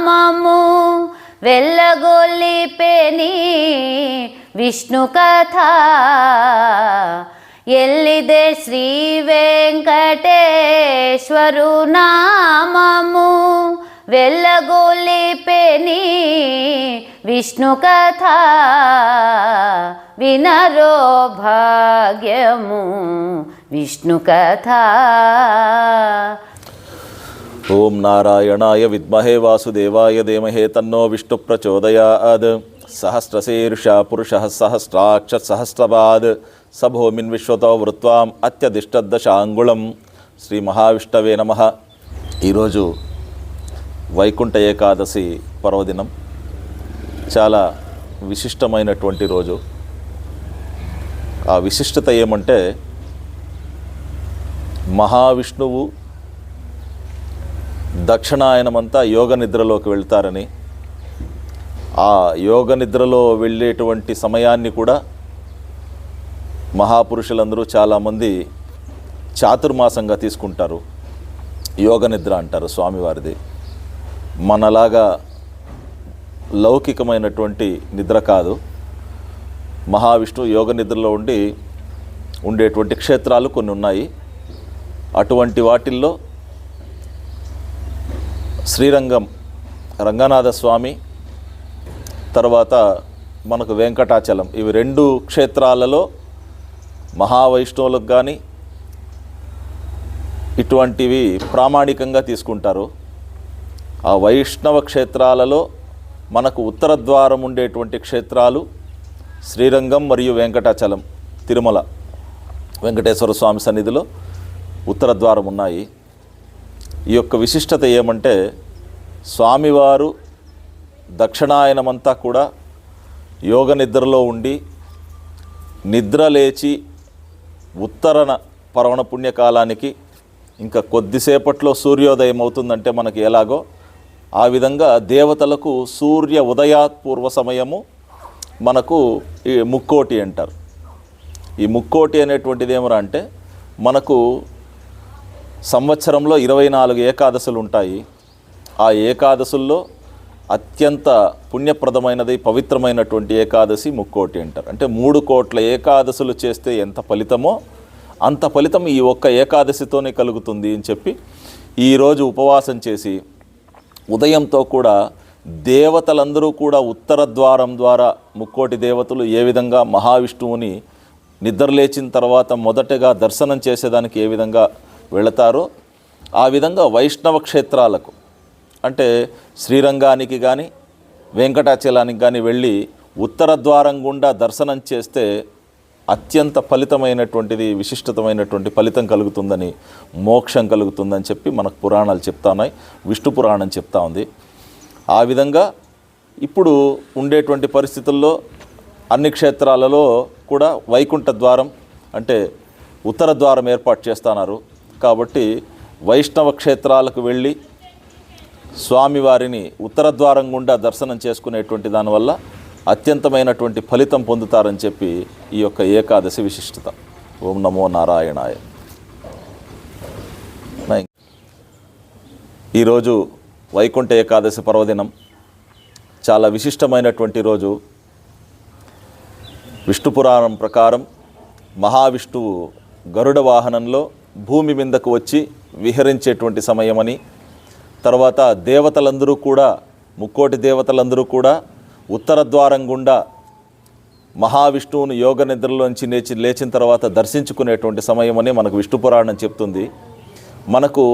నామము వెళ్ళగొల్లిపెని విష్ణు కథ ఎల్లిదే శ్రీ వెంకటేశ్వరు నామము వెళ్ళగొల్లిపెని విష్ణు కథ వినరో భాగ్యము విష్ణు కథ. ఓం నారాయణాయ విద్మహే వాసుదేవాయ ధీమహి తన్నో విష్ణు ప్రచోదయాద్. సహస్రశీర్ష పురుషః సహస్రాక్ష సహస్రపాద్ సభూమిన్ విశ్వతో వృత్వాం అత్యధిష్టదశాంగుళం. శ్రీ మహావిష్ణవే నమః. ఈరోజు వైకుంఠ ఏకాదశి పర్వదినం. చాలా విశిష్టమైనటువంటి రోజు. ఆ విశిష్టత ఏమంటే మహావిష్ణువు దక్షిణాయనమంతా యోగ నిద్రలోకి వెళ్తారని, ఆ యోగ నిద్రలో వెళ్ళేటువంటి సమయాన్ని కూడా మహాపురుషులందరూ చాలామంది చాతుర్మాసంగా తీసుకుంటారు. యోగ నిద్ర అంటారు స్వామివారిది. మనలాగా లౌకికమైనటువంటి నిద్ర కాదు. మహావిష్ణువు యోగ నిద్రలో ఉండేటువంటి క్షేత్రాలు కొన్ని ఉన్నాయి. అటువంటి వాటిల్లో శ్రీరంగం రంగనాథ స్వామి, తర్వాత మనకు వెంకటాచలం, ఇవి రెండు క్షేత్రాలలో మహావైష్ణవులకు కానీ ఇటువంటివి ప్రామాణికంగా తీసుకుంటారు. ఆ వైష్ణవ క్షేత్రాలలో మనకు ఉత్తర ద్వారం ఉండేటువంటి క్షేత్రాలు శ్రీరంగం మరియు వెంకటాచలం. తిరుమల వెంకటేశ్వర స్వామి సన్నిధిలో ఉత్తర ద్వారం ఉన్నాయి. ఈ యొక్క విశిష్టత ఏమంటే స్వామివారు దక్షిణాయనమంతా కూడా యోగ నిద్రలో ఉండి నిద్ర లేచి ఉత్తరన పర్వణ పుణ్యకాలానికి ఇంకా కొద్దిసేపట్లో సూర్యోదయం అవుతుందంటే మనకి ఎలాగో ఆ విధంగా దేవతలకు సూర్య ఉదయాత్ పూర్వ సమయము మనకు ఈ ముక్కోటి అంటారు. ఈ ముక్కోటి అనేటువంటిది ఏమరా అంటే మనకు సంవత్సరంలో 24 ఏకాదశులు ఉంటాయి. ఆ ఏకాదశుల్లో అత్యంత పుణ్యప్రదమైనది పవిత్రమైనటువంటి ఏకాదశి ముక్కోటి అంటారు. అంటే 3 కోట్ల ఏకాదశులు చేస్తే ఎంత ఫలితమో అంత ఫలితం ఈ ఒక్క ఏకాదశితోనే కలుగుతుంది అని చెప్పి ఈరోజు ఉపవాసం చేసి ఉదయంతో కూడా దేవతలందరూ కూడా ఉత్తర ద్వారం ద్వారా ముక్కోటి దేవతలు ఏ విధంగా మహావిష్ణువుని నిద్రలేచిన తర్వాత మొదటగా దర్శనం చేసేదానికి ఏ విధంగా వెళతారో ఆ విధంగా వైష్ణవ క్షేత్రాలకు అంటే శ్రీరంగానికి కానీ వెంకటాచలానికి కానీ వెళ్ళి ఉత్తర ద్వారం గుండా దర్శనం చేస్తే అత్యంత ఫలితమైనటువంటిది విశిష్టతమైనటువంటి ఫలితం కలుగుతుందని, మోక్షం కలుగుతుందని చెప్పి మనకు పురాణాలు చెప్తా ఉన్నాయి. విష్ణు పురాణం చెప్తా ఉంది. ఆ విధంగా ఇప్పుడు ఉండేటువంటి పరిస్థితుల్లో అన్ని క్షేత్రాలలో కూడా వైకుంఠ ద్వారం అంటే ఉత్తర ద్వారం ఏర్పాటు చేస్తున్నారు. కాబట్టి వైష్ణవ క్షేత్రాలకు వెళ్ళి స్వామివారిని ఉత్తర ద్వారం గుండా దర్శనం చేసుకునేటువంటి దానివల్ల అత్యంతమైనటువంటి ఫలితం పొందుతారని చెప్పి ఈ యొక్క ఏకాదశి విశిష్టత. ఓం నమో నారాయణాయ. ఈరోజు వైకుంఠ ఏకాదశి పర్వదినం. చాలా విశిష్టమైనటువంటి రోజు. విష్ణు పురాణం ప్రకారం మహావిష్ణువు గరుడ వాహనంలో భూమి మీదకు వచ్చి విహరించేటువంటి సమయమని, తర్వాత దేవతలందరూ కూడా ముక్కోటి దేవతలందరూ కూడా ఉత్తర ద్వారం గుండా మహావిష్ణువును యోగ నిద్రలోంచి లేచిన తర్వాత దర్శించుకునేటువంటి సమయమని మనకు విష్ణు పురాణం చెప్తుంది. మనకు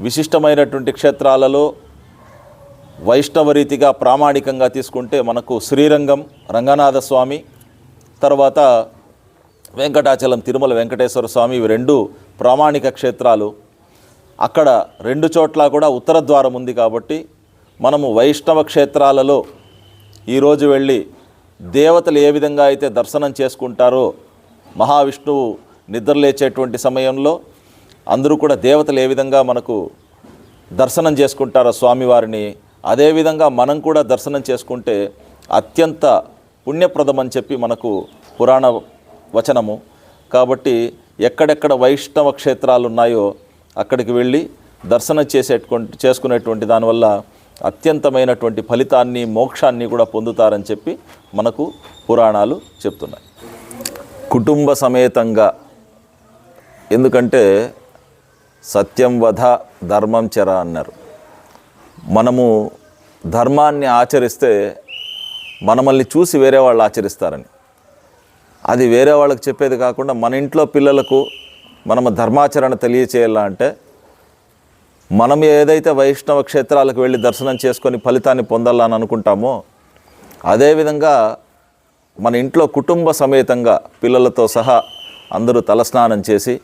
విశిష్టమైనటువంటి క్షేత్రాలలో వైష్ణవ రీతిగా ప్రామాణికంగా తీసుకుంటే మనకు శ్రీరంగం రంగనాథ స్వామి, తర్వాత వెంకటాచలం తిరుమల వెంకటేశ్వర స్వామి, ఇవి రెండు ప్రామాణిక క్షేత్రాలు. అక్కడ రెండు చోట్ల కూడా ఉత్తర ద్వారం ఉంది. కాబట్టి మనము వైష్ణవ క్షేత్రాలలో ఈరోజు వెళ్ళి దేవతలు ఏ విధంగా అయితే దర్శనం చేసుకుంటారో మహావిష్ణువు నిద్రలేచేటువంటి సమయంలో అందరూ కూడా దేవతలు ఏ విధంగా మనకు దర్శనం చేసుకుంటారో స్వామివారిని, అదేవిధంగా మనం కూడా దర్శనం చేసుకుంటే అత్యంత పుణ్యప్రదమని చెప్పి మనకు పురాణ వచనము. కాబట్టి ఎక్కడెక్కడ వైష్ణవ క్షేత్రాలు ఉన్నాయో అక్కడికి వెళ్ళి దర్శనం చేసుకునేటువంటి దానివల్ల అత్యంతమైనటువంటి ఫలితాన్ని మోక్షాన్ని కూడా పొందుతారని చెప్పి మనకు పురాణాలు చెప్తున్నాయి. కుటుంబ సమేతంగా, ఎందుకంటే సత్యం వధ ధర్మం చెర అన్నారు. మనము ధర్మాన్ని ఆచరిస్తే మనల్ని చూసి వేరే వాళ్ళు ఆచరిస్తారని, అది వేరే వాళ్ళకి చెప్పేది కాకుండా మన ఇంట్లో పిల్లలకు మనము ధర్మాచరణ తెలియచేయాలంటే మనం ఏదైతే వైష్ణవ క్షేత్రాలకు వెళ్ళి దర్శనం చేసుకొని ఫలితాన్ని పొందాలని అనుకుంటామో, అదేవిధంగా మన ఇంట్లో కుటుంబ సమేతంగా పిల్లలతో సహా అందరూ తలస్నానం చేసి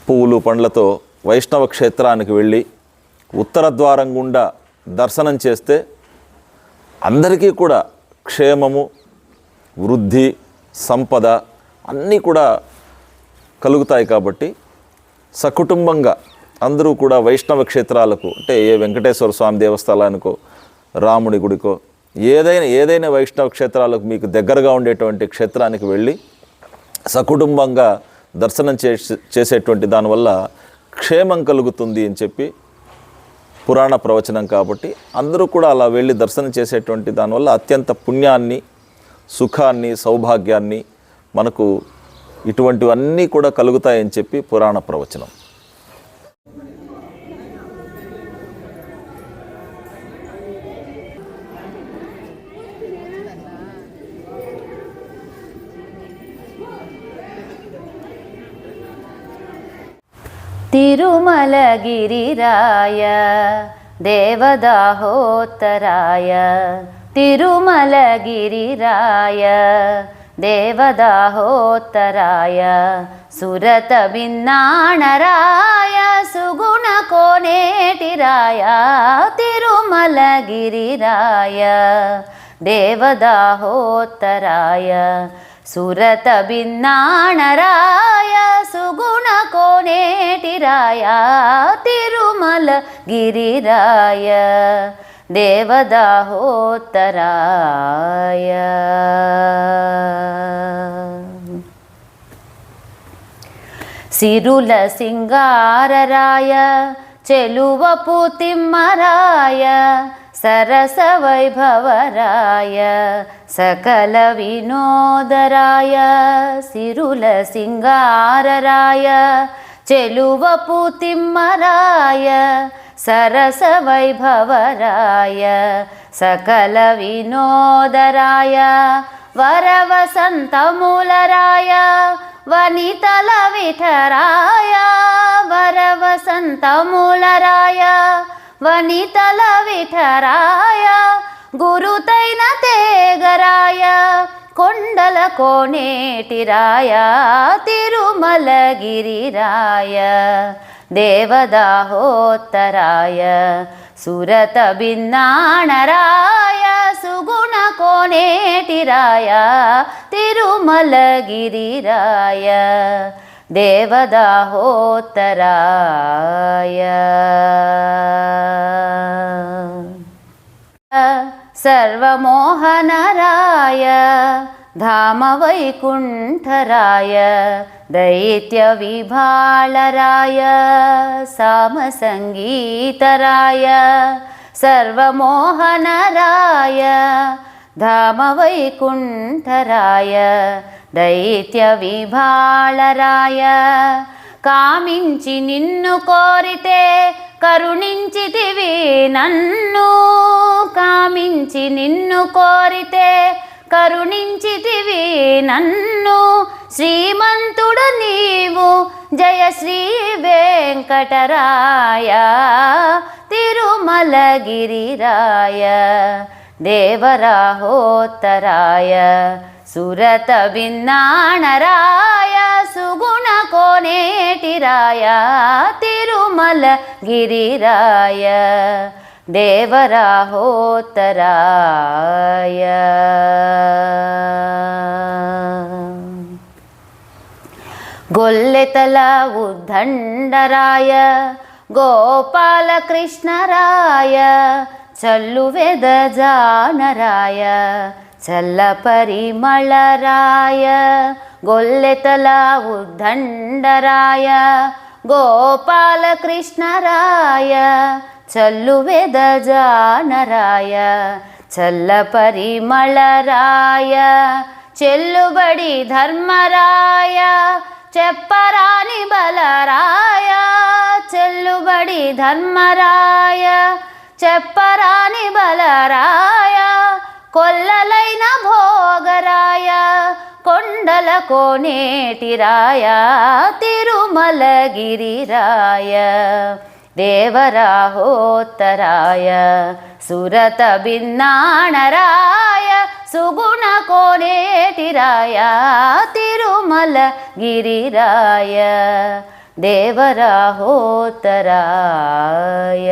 పువ్వులు పండ్లతో వైష్ణవ క్షేత్రానికి వెళ్ళి ఉత్తర ద్వారం గుండా దర్శనం చేస్తే అందరికీ కూడా క్షేమము, వృద్ధి, సంపద అన్నీ కూడా కలుగుతాయి. కాబట్టి సకుటుంబంగా అందరూ కూడా వైష్ణవ క్షేత్రాలకు, అంటే ఏ వెంకటేశ్వర స్వామి దేవస్థానానికో, రాముడి గుడికో, ఏదైనా వైష్ణవ క్షేత్రాలకు మీకు దగ్గరగా ఉండేటువంటి క్షేత్రానికి వెళ్ళి సకుటుంబంగా దర్శనం చేసేటువంటి దానివల్ల క్షేమం కలుగుతుంది అని చెప్పి పురాణ ప్రవచనం. కాబట్టి అందరూ కూడా అలా వెళ్ళి దర్శనం చేసేటువంటి దానివల్ల అత్యంత పుణ్యాన్ని, సుఖాన్ని, సౌభాగ్యాన్ని మనకు ఇటువంటివన్నీ కూడా కలుగుతాయని చెప్పి పురాణ ప్రవచనం. తిరుమలగిరిరాయ దేవదాహోత్తరాయ, తిరుమలగిరిరాయ దేవదాహోత్తరాయ, సురత భిన్నాణరాయ సుగుణ కోనేటిరాయ, తిరుమలగిరిరాయ దేవదాహోత్తరాయ, సురత భిన్నాణరాయ సుగుణ కోనేటిరాయ, తిరుమలగిరిరాయ దేవదాహోత్తరాయ. సిరుల సింగారరాయ చెలువపు తిమ్మరాయ, సరస వైభవరాయ సకల వినోదరాయ, సిరుల సింగారరాయ చెలువపు తిమ్మరాయ, సరస వైభవరాయ సకల వినోదరాయ, వరవసంతమూలరాయ వనితల విఠరాయ, వరవసంతమూలరాయ వనితల విఠరాయ, గురుతైన తేగరాయ కొండల కోనేటిరాయ, తిరుమలగిరిరాయ దేవదాహోత్తరాయ, సురత భిన్నాణరాయ సుగుణ కోనేటిరాయ, తిరుమలగిరిరాయ దేవదాహోత్తరాయ. సర్వమోహనరాయ ధామ వైకుంఠరాయ, దైత్య విభాళరాయ సామ సంగీతరాయ, సర్వమోహనరాయ ధామ వైకుంఠరాయ, దైత్య విభాళరాయ, కామించి నిన్ను కోరితే కరుణించితివి నన్ను, కామించి నిన్ను కోరితే కరుణించితివి నన్ను, శ్రీమంతుడ నీవు జయ శ్రీ వెంకటరాయ, తిరుమలగిరిరాయ దేవరాహోత్తరాయ, సురత భిన్నాణరాయ సుగుణ కోనేటిరాయ, తిరుమలగిరిరాయ దేవరాహోత్తరాయ. గొల్లెతల ఉద్దండరాయ గోపాలకృష్ణరాయ, చల్లు వెదజానరాయ చల్ల పరిమళరాయ, గొల్లెతల ఉద్దండరాయ గోపాలకృష్ణరాయ చల్లువెదజానరాయ చల్ల పరిమళరాయ చెల్లుబడి ధర్మరాయ చెప్పరాని బలరాయ చెల్లుబడి ధర్మరాయ చెప్పరాని బలరాయ కొల్లలైన భోగరాయ కొండల కోనేటిరాయ తిరుమలగిరిరాయ దేవరాహోత్తరాయ సురత బిన్నాణరాయ సుగుణ కోనేటిరాయ తిరుమలగిరిరాయ దేవరాహోత్తరాయ